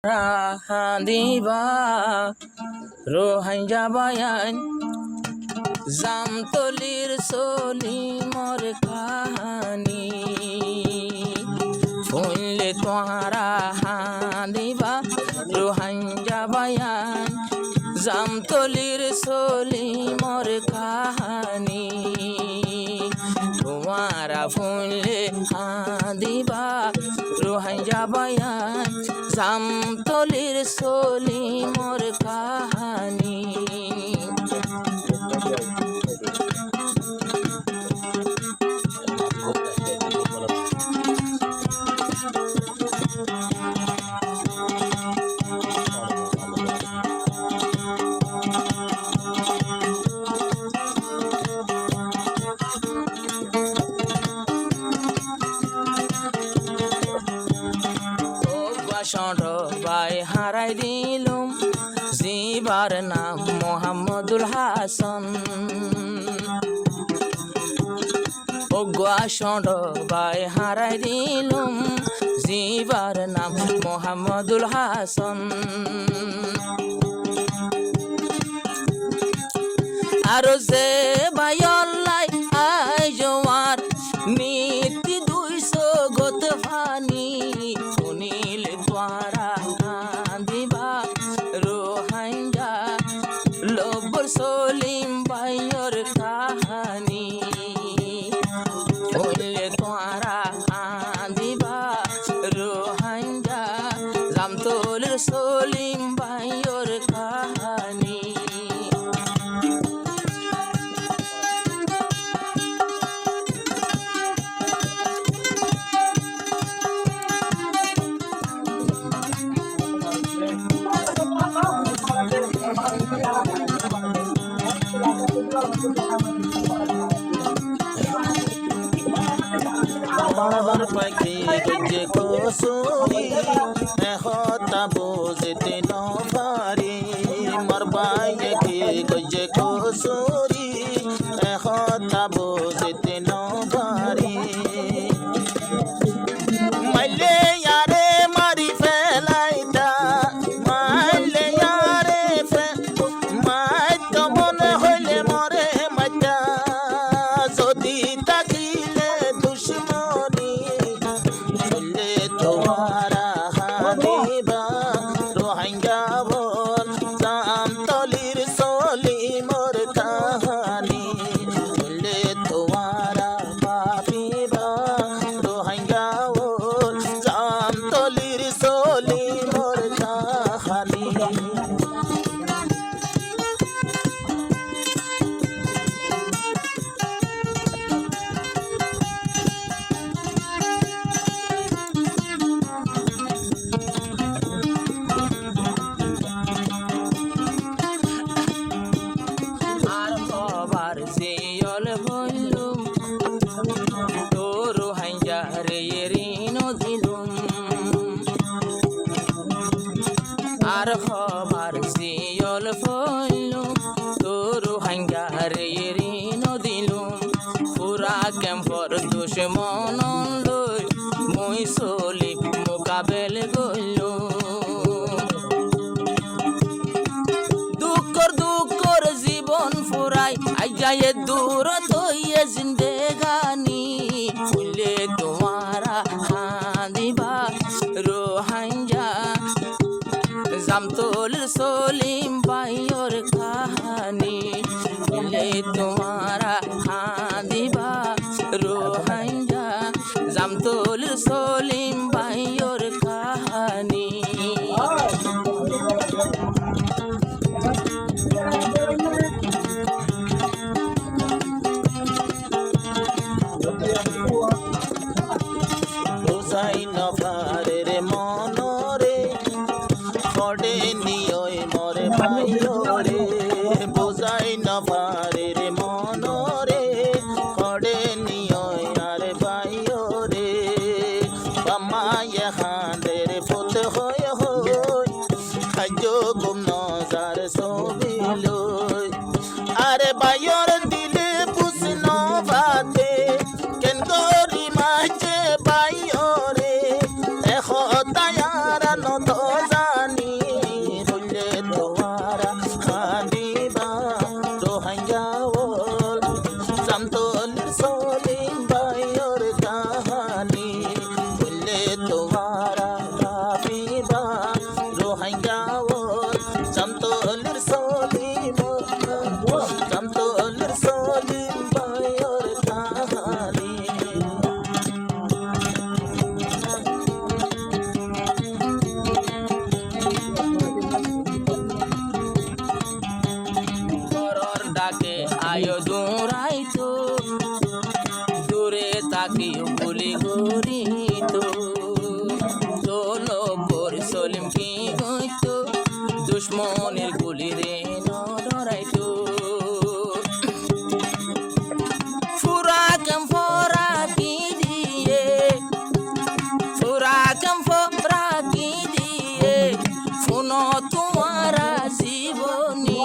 Rahandiba Rohanja bayan Zamtolir soli mor kahani Funle tumhara handiba Rohanja bayan Zamtolir soli mor kahani Tumhara funle handiba Rohanja bayan Zamtolir soli mor kahani Shonto by harai dilum zibar naam Muhammadul Hasan Ogwa shonto by harai dilum zibar naam Muhammadul Hasan Aroze bayollai ay jowar niti duiso gotfani sunil twara diba rohanja lobor solim bayor kahani sunil twara diba rohanja zamtolir solim bayor kahani বাবার পাখি গজ্জে কসুরি হতা বুঝতে নপারি মোর বাইয়ে কি গজ্জে কসুরি হতা বুঝতে নপারি মাইলে ইয়ারে মারি ফেলাইতা মাইলে ইয়ারে মাই তো মনে হইলে মরে মাইতা যদি তাকিলে দুশ্মনী চলে তোমারা হানিবা রোহিঙ্গা বল জামতলির সলি মোর কাহানি চলে তোমারা পাপিবা রোহিঙ্গা বল জামতলির সলি মোর কাহানি আর খবর জিয়ল বললুম তোর হাইজা রে ঋণ দিলুম আর খবর জিয়ল বললুম তোর হাইজা রে ঋণ দিলুম পুরা ক্যাম্পর দুশ্মন লই মুই চলি মোকাবেল গইলুম দুঃখর জীবন ফুরাই আই যায় দূর তৈয়ে জিন্দেগানি ফুলে তোমারা হাদিবা রোহাঞ্জা জামতলির সলিম বাইর কাহানি ফুলে তোমারা হাদিবা রোহাঞ্জা জামতলির সলিম বাইর কাহানি বুঝাই নফারের মনরে ফডে নিয়ই মরে পাইরে বুঝাই নফারের মনরে ফডে নিয়ই আর পাইরে বামায়ে হাঁদের ফুত হয়ে গইতো দুশ্মনের গুলি রে নডরাইতো ফুরাকাম ফরাকি দিয়ে ফুরাকাম ফরাকি দিয়ে শুনো তোমারা জীবনী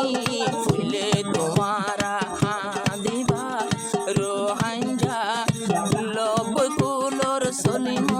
ফুলে তোমারা হাদিবা রোহাঙ্গা লব কুলোর সলিম